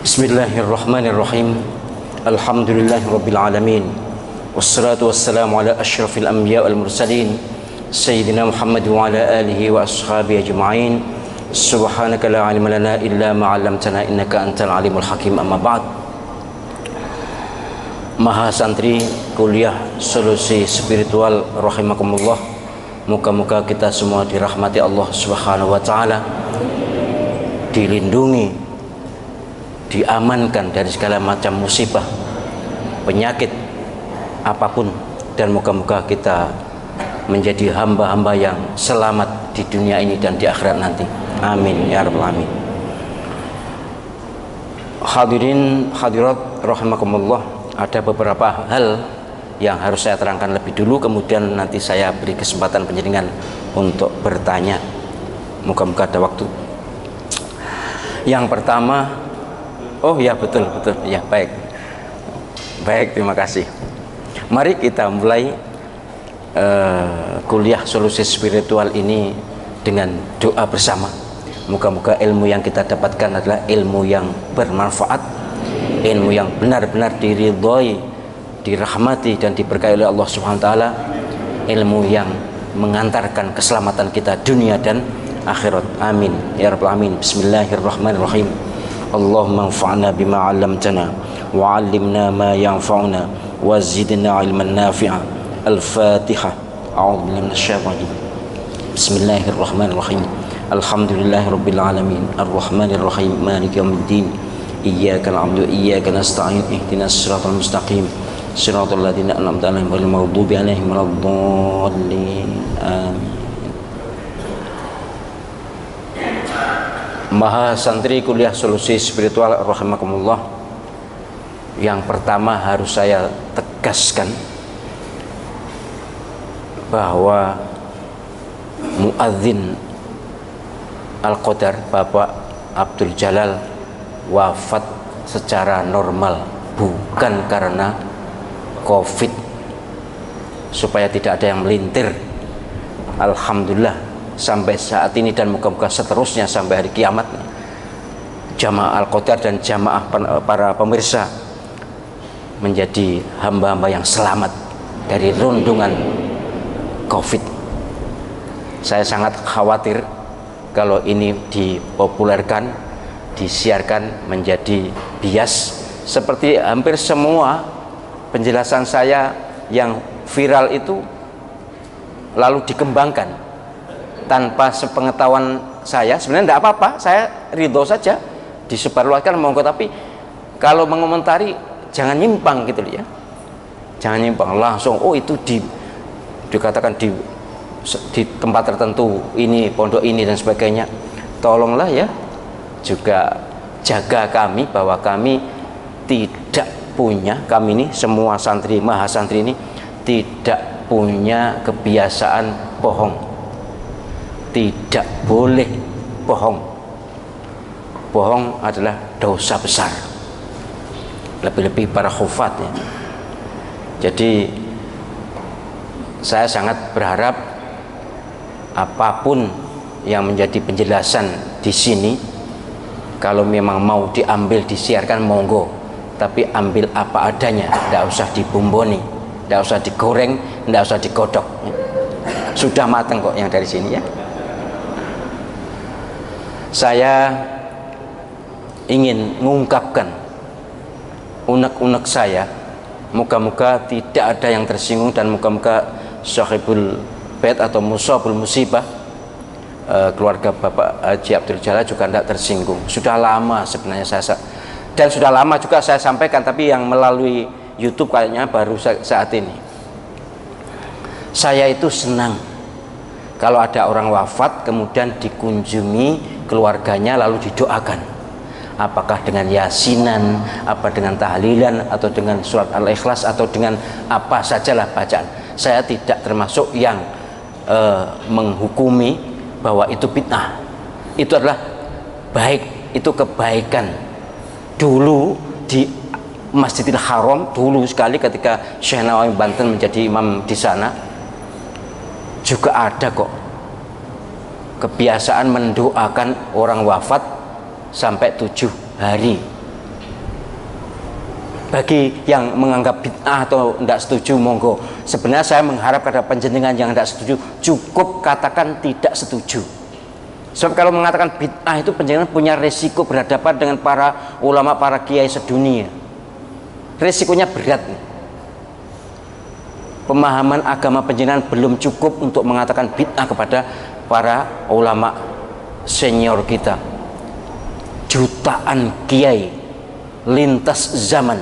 Bismillahirrahmanirrahim. Alhamdulillahirabbil alamin. Wassalatu wassalamu ala asyrafil anbiya wal mursalin sayyidina Muhammad wa ala alihi wa ashabihi ajma'in. Subhanaka la ilma lana illa ma 'allamtana innaka antal alimul hakim. Amma ba'd. Maha santri kuliah solusi spiritual rahimakumullah. Moga-moga kita semua dirahmati Allah Subhanahu wa taala, dilindungi, diamankan dari segala macam musibah, penyakit apapun, dan moga-moga kita menjadi hamba-hamba yang selamat di dunia ini dan di akhirat nanti. Amin ya rabbal alamin. Hadirin hadirat rahimakumullah, ada beberapa hal yang harus saya terangkan lebih dulu, kemudian nanti saya beri kesempatan penjenengan untuk bertanya. Moga-moga ada waktu. Yang pertama, oh ya, betul ya, baik, terima kasih. Mari kita mulai kuliah solusi spiritual ini dengan doa bersama. Moga-moga ilmu yang kita dapatkan adalah ilmu yang bermanfaat, ilmu yang benar-benar diridhoi, dirahmati dan diberkahi oleh Allah Subhanahu wa taala, ilmu yang mengantarkan keselamatan kita dunia dan akhirat. Amin ya rabbal alamin. Bismillahirrahmanirrahim. Allahumma anfa'na bima 'allamtana wa 'allimna ma yanfa'una wa zidna 'ilman nafi'a. Al-Fatihah. A'udzu billahi minasyaitonir rajim. Bismillahirrahmanirrahim. Alhamdulillahirabbil alamin. Arrahmanir rahim. Maliki yaumiddin. Iyyaka na'budu wa iyyaka nasta'in. Ihdinas siratal mustaqim. Siratal ladzina an'amta 'alaihim ghairil maghdubi 'alaihim waladdallin. Amin. Maha santri kuliah solusi spiritual rahimakumullah, yang pertama harus saya tegaskan bahwa muadzin Al-Qadar Bapak Abdul Jalal wafat secara normal, bukan karena COVID, supaya tidak ada yang melintir. Alhamdulillah sampai saat ini dan moga-moga seterusnya sampai hari kiamat, jamaah Al-Qadar dan jamaah para pemirsa menjadi hamba-hamba yang selamat dari rundungan COVID. Saya sangat khawatir kalau ini dipopulerkan, disiarkan menjadi bias, seperti hampir semua penjelasan saya yang viral itu lalu dikembangkan tanpa sepengetahuan saya. Sebenarnya tidak apa-apa, saya ridho saja disebarluaskan, monggo, tapi kalau mengomentari jangan nyimpang gitu ya, jangan nyimpang langsung oh itu dikatakan di tempat tertentu ini, pondok ini dan sebagainya. Tolonglah ya juga jaga kami, bahwa kami tidak punya, kami ini semua santri, maha santri ini tidak punya kebiasaan bohong. Tidak boleh bohong. Bohong adalah dosa besar, lebih-lebih para khufat ya. Jadi saya sangat berharap apapun yang menjadi penjelasan di sini, kalau memang mau diambil disiarkan monggo, tapi ambil apa adanya, tidak usah dibumboni, tidak usah digoreng, tidak usah digodok. Sudah matang kok yang dari sini ya. Saya ingin mengungkapkan unek-unek saya, moga-moga tidak ada yang tersinggung, dan moga-moga sahibul bait atau musabul musibah, keluarga Bapak Haji Abdul Jalal juga tidak tersinggung. Sudah lama sebenarnya saya, dan sudah lama juga saya sampaikan, tapi yang melalui YouTube kayaknya baru saat ini. Saya itu senang kalau ada orang wafat kemudian dikunjungi keluarganya lalu didoakan, apakah dengan yasinan, apa dengan tahlilan, atau dengan surat Al-Ikhlas, atau dengan apa sajalah bacaan. Saya tidak termasuk yang menghukumi bahwa itu bid'ah. Itu adalah baik, itu kebaikan. Dulu di Masjidil Haram, dulu sekali ketika Syekh Nawawi Banten menjadi imam di sana, juga ada kok kebiasaan mendoakan orang wafat sampai 7 hari Bagi yang menganggap bid'ah atau tidak setuju, monggo. Sebenarnya saya mengharap pada panjenengan yang tidak setuju, cukup katakan tidak setuju. Sebab kalau mengatakan bid'ah itu panjenengan punya resiko berhadapan dengan para ulama, para kiai sedunia. Resikonya berat. Pemahaman agama panjenengan belum cukup untuk mengatakan bid'ah kepada para ulama senior kita. Jutaan kiai lintas zaman,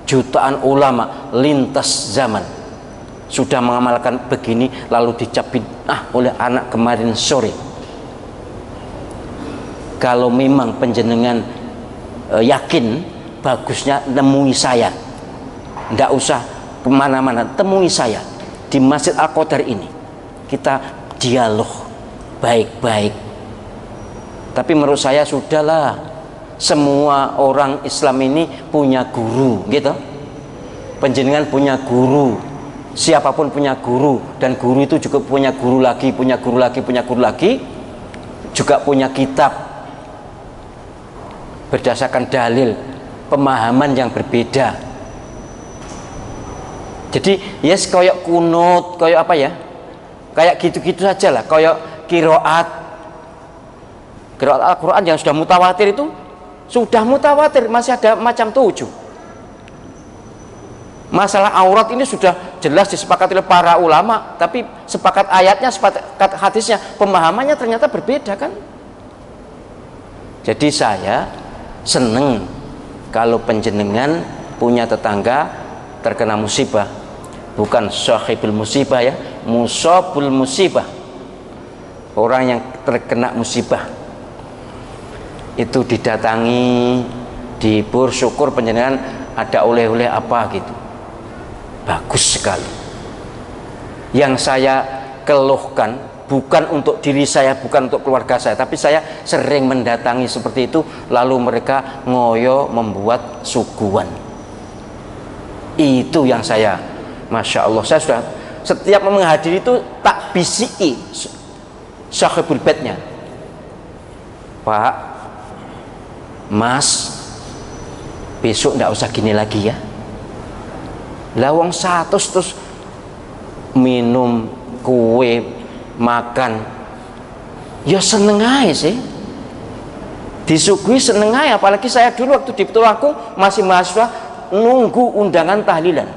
jutaan ulama lintas zaman sudah mengamalkan begini, lalu dicap bid'ah oleh anak kemarin sore. Kalau memang panjenengan yakin, bagusnya nemui saya, tidak usah kemana-mana, temui saya di Masjid Al-Qadar ini, kita dialog baik-baik. Tapi menurut saya sudahlah, semua orang Islam ini punya guru, gitu. Panjenengan punya guru, siapapun punya guru, dan guru itu juga punya guru lagi, punya guru lagi, punya guru lagi, juga punya kitab berdasarkan dalil, pemahaman yang berbeda. Jadi yes, koyok kunut, koyok apa ya, kayak gitu-gitu saja lah. Koyok kiroat Al-Quran yang sudah mutawatir itu sudah mutawatir, masih ada macam 7. Masalah aurat ini sudah jelas disepakati oleh para ulama, tapi sepakat ayatnya, sepakat hadisnya, pemahamannya ternyata berbeda kan. Jadi saya seneng kalau panjenengan punya tetangga terkena musibah, bukan sahibul musibah ya, musabul musibah, orang yang terkena musibah itu didatangi, dihibur, syukur panjenengan ada oleh-oleh apa gitu, bagus sekali. Yang saya keluhkan bukan untuk diri saya, bukan untuk keluarga saya, tapi saya sering mendatangi seperti itu, lalu mereka ngoyo membuat suguhan. Itu yang saya, masya Allah, saya sudah setiap menghadiri itu tak bisiki sahibul baitnya, Pak, Mas, besok ndak usah gini lagi ya. Lawang 100 terus minum, kue, makan, ya seneng aja sih, disuguhi seneng aja. Apalagi saya dulu waktu di Tulungagung masih mahasiswa, nunggu undangan tahlilan.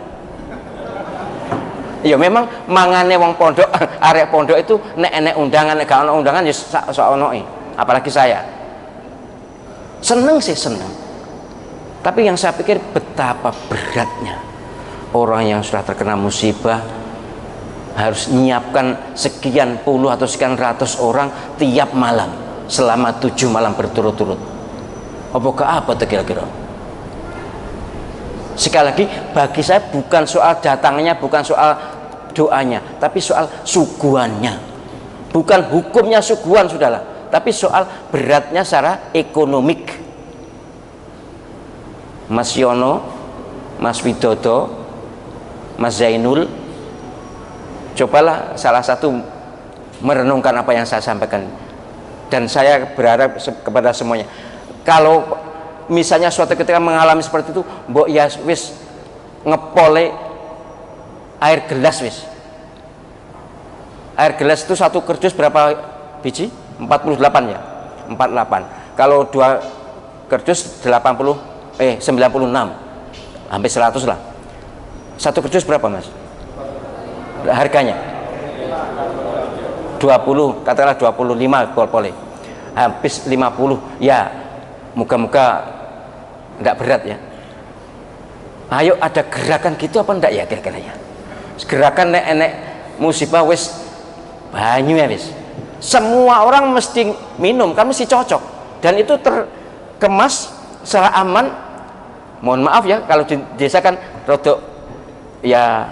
Ya memang mangane wong pondok, arek pondok itu nek undangan, nek gak ono undangan ya sak-sakonoke. Apalagi saya seneng sih, seneng. Tapi yang saya pikir betapa beratnya orang yang sudah terkena musibah harus menyiapkan sekian puluh atau sekian ratus orang tiap malam selama 7 malam berturut-turut. Apakah apa tuh kira-kira? Sekali lagi, bagi saya bukan soal datangnya, bukan soal doanya, tapi soal suguhannya. Bukan hukumnya suguhan, sudahlah, tapi soal beratnya secara ekonomik. Mas Yono, Mas Widodo, Mas Zainul, cobalah salah satu merenungkan apa yang saya sampaikan. Dan saya berharap kepada semuanya, kalau misalnya suatu ketika mengalami seperti itu, mbok ya wis ngepole air gelas wis. Air gelas itu satu kerdus berapa biji? 48 ya? 48. Kalau 2 kerdus 96, hampir 100 lah. Satu kerdus berapa mas? Harganya 20, katakanlah 25 pole, habis 50 ya. Moga-moga enggak berat ya. Ayo ada gerakan gitu apa enggak ya kira-kira ya? Gerakan nek musibah wis banyu ya wis. Semua orang mesti minum, kan mesti cocok. Dan itu terkemas secara aman. Mohon maaf ya kalau di desa kan rodok ya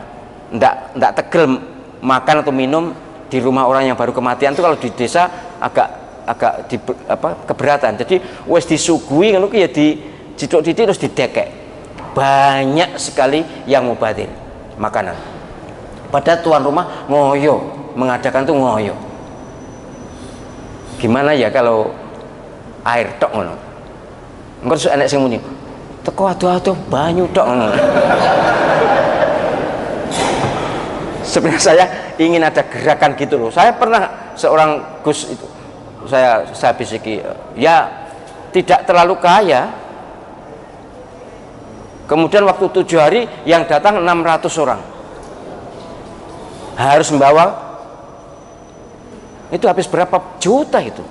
enggak tegel makan atau minum di rumah orang yang baru kematian itu. Kalau di desa agak keberatan. Jadi wis disuguhi ngono ki ya diciduk-cidik terus didekek. Banyak sekali yang mubadir makanan. Padahal tuan rumah ngoyo mengadakan tuh ngoyo. Gimana ya kalau air tok ngono. Engko enek sing muni, teko ado-ado banyu tok. Sebenarnya saya ingin ada gerakan gitu loh. Saya pernah seorang Gus itu saya bisiki, ya tidak terlalu kaya. Kemudian waktu 7 hari yang datang 600 orang. Harus membawa itu habis berapa juta itu.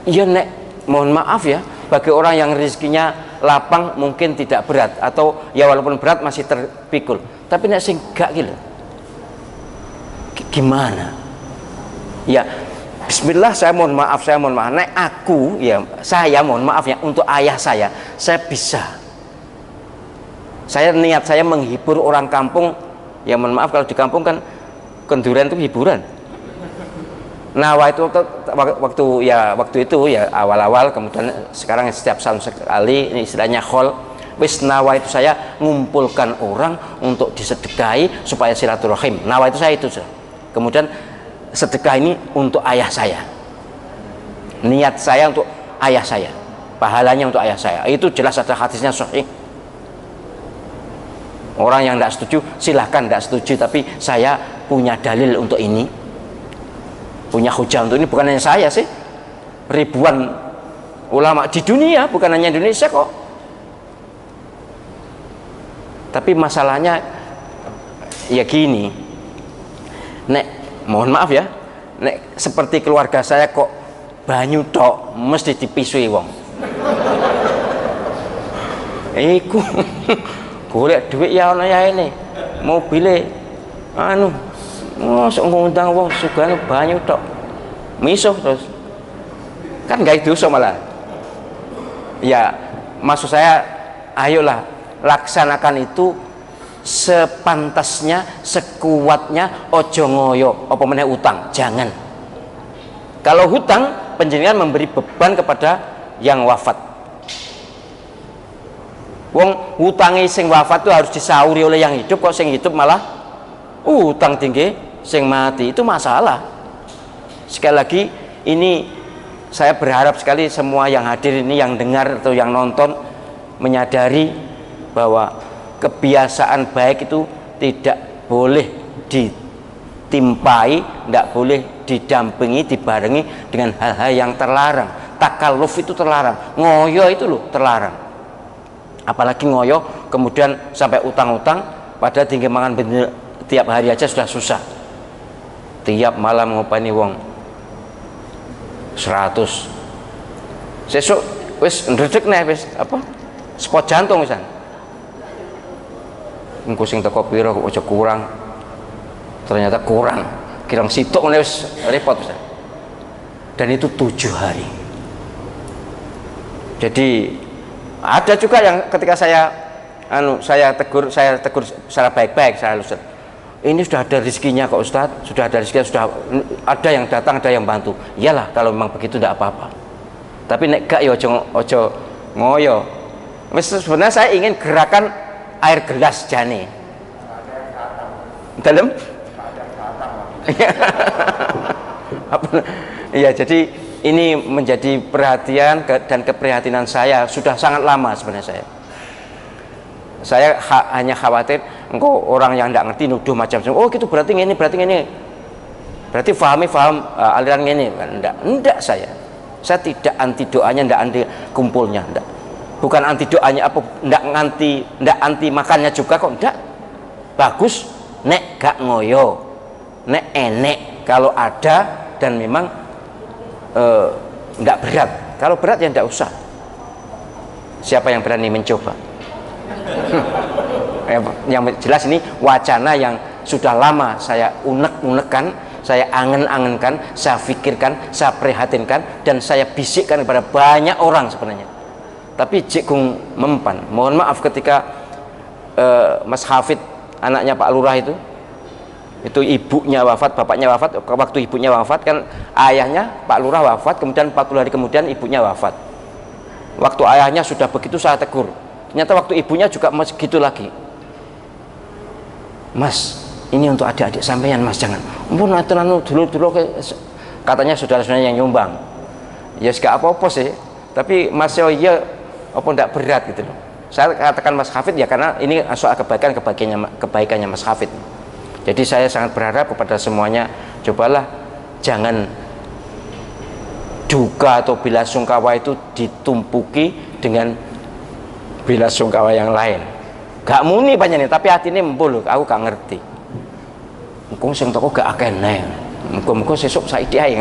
Iya nek, mohon maaf ya, bagi orang yang rezekinya lapang mungkin tidak berat, atau ya walaupun berat masih terpikul. Tapi nek sing gak gitu, gimana? Ya bismillah, saya mohon maaf, nek aku ya, saya mohon maaf ya, untuk ayah saya bisa. Saya niat saya menghibur orang kampung, ya mohon maaf kalau di kampung kan kenduran itu hiburan. Nah waktu itu ya awal-awal, kemudian sekarang setiap tahun sekali, ini istilahnya khol. Wis nawa itu saya ngumpulkan orang untuk disedekahi supaya silaturahim. Nawa itu saya itu. Kemudian sedekah ini untuk ayah saya. Niat saya untuk ayah saya. Pahalanya untuk ayah saya. Itu jelas ada hadisnya sahih. Orang yang tidak setuju silahkan tidak setuju, tapi saya punya dalil untuk ini, punya hujah untuk ini. Bukan hanya saya sih, ribuan ulama di dunia, bukan hanya Indonesia kok. Tapi masalahnya ya gini, nek mohon maaf ya, nek seperti keluarga saya kok banyu tok mesti dipisui wong. Iku golek duit ya ana ya ini. Mobile anu mosok ngundang wong sugane banyu tok. Misuh terus. Kan enggak dosa malah. Ya, maksud saya ayolah laksanakan itu sepantasnya, sekuatnya, ojo ngoyo apa meneh utang, jangan. Kalau hutang, panjenengan memberi beban kepada yang wafat. Wong hutangi sing wafat itu harus disauri oleh yang hidup, kok sing hidup malah utang tinggi sing mati, itu masalah. Sekali lagi ini saya berharap sekali semua yang hadir ini, yang dengar atau yang nonton, menyadari bahwa kebiasaan baik itu tidak boleh ditimpai, tidak boleh didampingi, dibarengi dengan hal-hal yang terlarang. Takalluf itu terlarang, ngoyo itu loh terlarang. Apalagi ngoyo kemudian sampai utang-utang, padahal tinggi mangan bener tiap hari aja sudah susah. Tiap malam ngopeni wong 100. Sesuk wis ndredeg nih wis apa? Spot jantung wisan. Engko sing teko pira kok aja kurang. Ternyata kurang. Kirang sitok ngene wis repot wisan. Dan itu 7 hari. Jadi ada juga yang ketika saya tegur secara baik-baik, saya Ustaz, ini sudah ada rezekinya kok Ustaz, sudah ada rezekinya, sudah ada yang datang, ada yang bantu. Iyalah kalau memang begitu tidak apa-apa. Tapi nek gak ya ojo ngoyo. Sebenarnya saya ingin gerakan air gelas jane dalam iya, jadi ini menjadi perhatian dan keprihatinan saya sudah sangat lama sebenarnya. Saya hanya khawatir engkau orang yang tidak ngerti nuduh macam-macam. Oh gitu berarti ini, berarti faham aliran ini. Enggak saya tidak anti doanya, enggak anti kumpulnya, enggak. Bukan anti doanya apa, enggak anti makannya juga kok, enggak. Bagus nek gak ngoyo, nek enek kalau ada dan memang enggak berat. Kalau berat ya enggak usah. Siapa yang berani mencoba? Yang jelas ini wacana yang sudah lama saya unek-unekan, saya angen-angenkan, saya pikirkan, saya prihatinkan, dan saya bisikkan kepada banyak orang sebenarnya. Tapi jekung mempan. Mohon maaf ketika Mas Hafid, anaknya Pak Lurah itu ibunya wafat, bapaknya wafat. Waktu ibunya wafat kan ayahnya Pak Lurah wafat, kemudian 40 hari kemudian ibunya wafat. Waktu ayahnya sudah begitu saya tegur, ternyata waktu ibunya juga masih gitu lagi. Mas, ini untuk adik-adik sampeyan Mas, jangan. Ampun dulu katanya saudara-saudaranya yang nyumbang. Ya gak apa-apa sih, tapi Mas yo iya apa ndak berat gitu loh. Saya katakan Mas Hafid ya karena ini soal kebaikannya Mas Hafid. Jadi saya sangat berharap kepada semuanya, cobalah jangan duka atau bela sungkawa itu ditumpuki dengan bela sungkawa yang lain. Gak muni panjenengan tapi hatine empul, aku gak ngerti. Engko sing teko gak akeh neh. Muga-muga sesuk saiki ae.